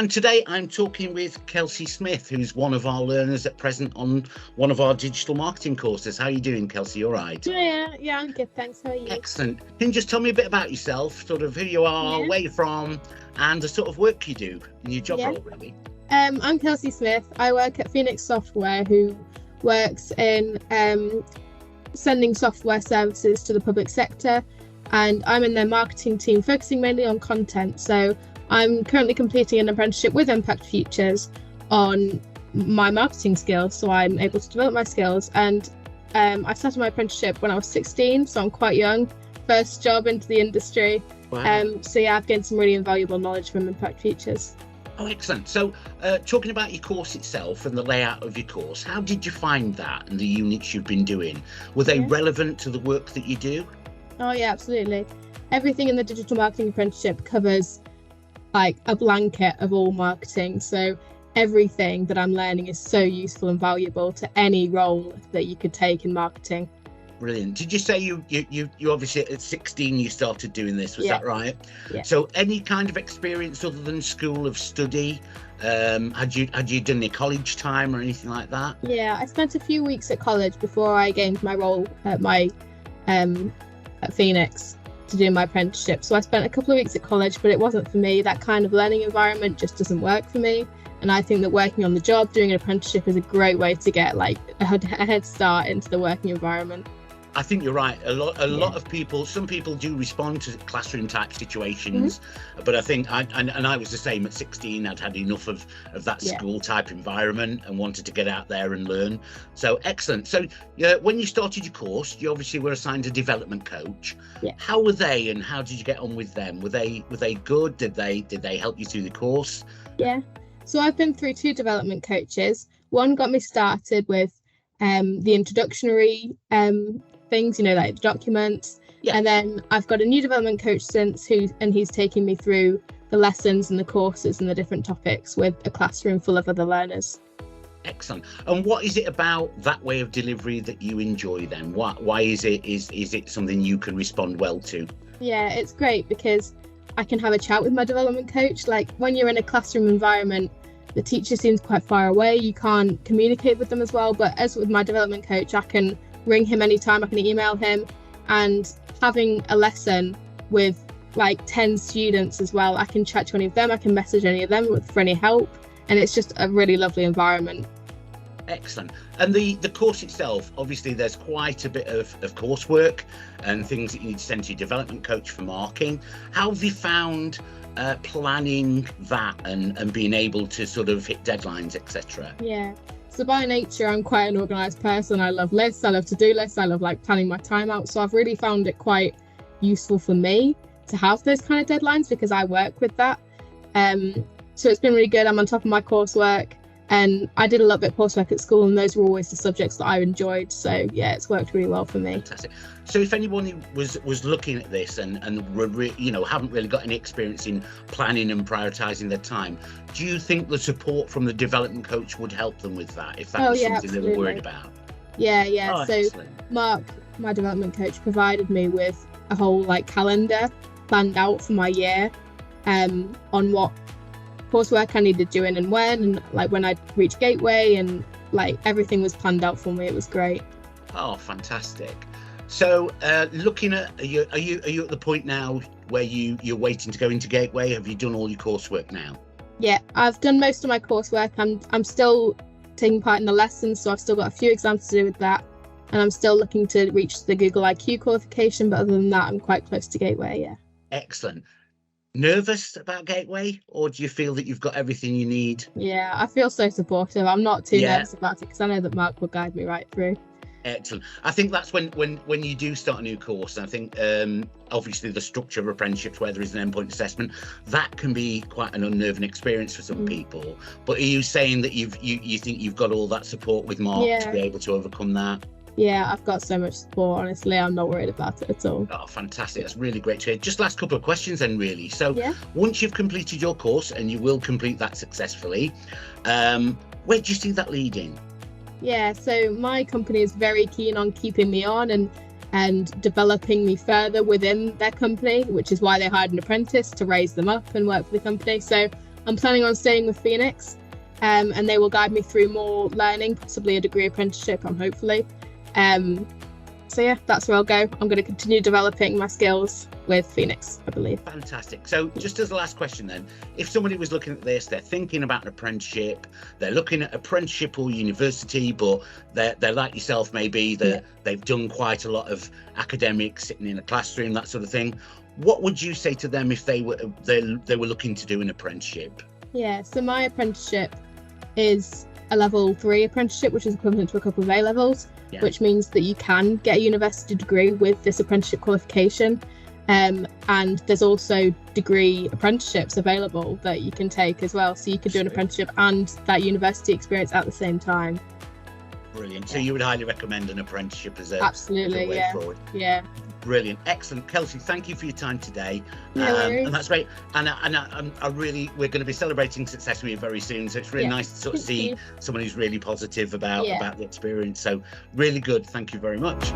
And today I'm talking with Kelsey Smith, who's one of our learners at present on one of our digital marketing courses. How are you doing, Kelsey? All right? Yeah, I'm good, thanks. How are you? Excellent. Can you just tell me a bit about yourself, sort of who you are, where you're from, and the sort of work you do in your job role, really? I'm Kelsey Smith. I work at Phoenix Software, who works in sending software services to the public sector, and I'm in their marketing team, focusing mainly on content. So I'm currently completing an apprenticeship with Impact Futures on my marketing skills, so I'm able to develop my skills. And I started my apprenticeship when I was 16, so I'm quite young. First job into the industry. Wow. So yeah, I've gained some really invaluable knowledge from Impact Futures. Oh, excellent. So talking about your course itself and the layout of your course, how did you find that and the units you've been doing? Were they relevant to the work that you do? Oh yeah, absolutely. Everything in the digital marketing apprenticeship covers like a blanket of all marketing. So everything that I'm learning is so useful and valuable to any role that you could take in marketing. Brilliant. Did you say you obviously at 16 you started doing this? Was that right? Yeah. So any kind of experience other than school of study? Had you done any college time or anything like that? Yeah, I spent a few weeks at college before I gained my role at at Phoenix to do my apprenticeship. So I spent a couple of weeks at college, but it wasn't for me. That kind of learning environment just doesn't work for me. And I think that working on the job, doing an apprenticeship, is a great way to get like a head start into the working environment. I think you're right. A lot of people, some people do respond to classroom type situations, but I think I was the same at 16. I'd had enough of that school type environment and wanted to get out there and learn. So excellent. So when you started your course, you obviously were assigned a development coach. How were they, and how did you get on with them? Were they good? Did they help you through the course? Yeah. So I've been through two development coaches. One got me started with the introductory things, like the documents. And then I've got a new development coach since, he's taking me through the lessons and the courses and the different topics with a classroom full of other learners. Excellent. And what is it about that way of delivery that you enjoy then? Why is it something you can respond well to? Yeah, it's great because I can have a chat with my development coach. Like when you're in a classroom environment, the teacher seems quite far away, you can't communicate with them as well. But as with my development coach, I can ring him anytime, I can email him. And having a lesson with like 10 students as well, I can chat to any of them, I can message any of them for any help, and it's just a really lovely environment. Excellent. And the course itself, obviously there's quite a bit of coursework and things that you need to send to your development coach for marking. How have you found planning that and being able to sort of hit deadlines, etc.? Yeah. So by nature, I'm quite an organised person. I love lists, I love to-do lists, I love like planning my time out. So I've really found it quite useful for me to have those kind of deadlines because I work with that. So it's been really good. I'm on top of my coursework, and I did a little bit of coursework at school, and those were always the subjects that I enjoyed. So yeah, it's worked really well for me. Fantastic. So if anyone who was looking at this and haven't really got any experience in planning and prioritising their time, do you think the support from the development coach would help them with that, if that was something absolutely. they were worried about? Yeah. Oh, so excellent. Mark, my development coach, provided me with a whole like calendar planned out for my year on what coursework I needed doing and like when I'd reach Gateway, and like everything was planned out for me. It was great. Oh, fantastic. So looking at, are you at the point now where you're waiting to go into Gateway? Have you done all your coursework now? Yeah, I've done most of my coursework. I'm still taking part in the lessons, so I've still got a few exams to do with that, and I'm still looking to reach the Google IQ qualification, but other than that, I'm quite close to Gateway. Yeah. Excellent. Nervous about Gateway, or do you feel that you've got everything you need? Yeah, I feel so supportive. I'm not too nervous about it because I know that Mark will guide me right through. Excellent. I think that's when you do start a new course. I think obviously the structure of apprenticeships, where there is an endpoint assessment, that can be quite an unnerving experience for some people. But are you saying that you think you've got all that support with Mark to be able to overcome that? Yeah, I've got so much support, honestly. I'm not worried about it at all. Oh, fantastic. That's really great to hear. Just last couple of questions then, really. So once you've completed your course, and you will complete that successfully, where do you see that leading? Yeah, so my company is very keen on keeping me on and developing me further within their company, which is why they hired an apprentice to raise them up and work for the company. So I'm planning on staying with Phoenix, and they will guide me through more learning, possibly a degree apprenticeship, hopefully. So yeah, that's where I'll go. I'm going to continue developing my skills with Phoenix, I believe. Fantastic. So just as the last question then, if somebody was looking at this, they're thinking about an apprenticeship, they're looking at apprenticeship or university, but they're like yourself, maybe they've done quite a lot of academics, sitting in a classroom, that sort of thing. What would you say to them if they were looking to do an apprenticeship? Yeah, so my apprenticeship is a level 3 apprenticeship, which is equivalent to a couple of A levels, which means that you can get a university degree with this apprenticeship qualification. And there's also degree apprenticeships available that you can take as well. So you can do an apprenticeship and that university experience at the same time. Brilliant. So you would highly recommend an apprenticeship as a way forward? Yeah. Brilliant. Excellent. Kelsey, thank you for your time today. No worries. And that's great. And we're going to be celebrating success with you very soon. So it's really nice to sort of see someone who's really positive about the experience. So really good. Thank you very much.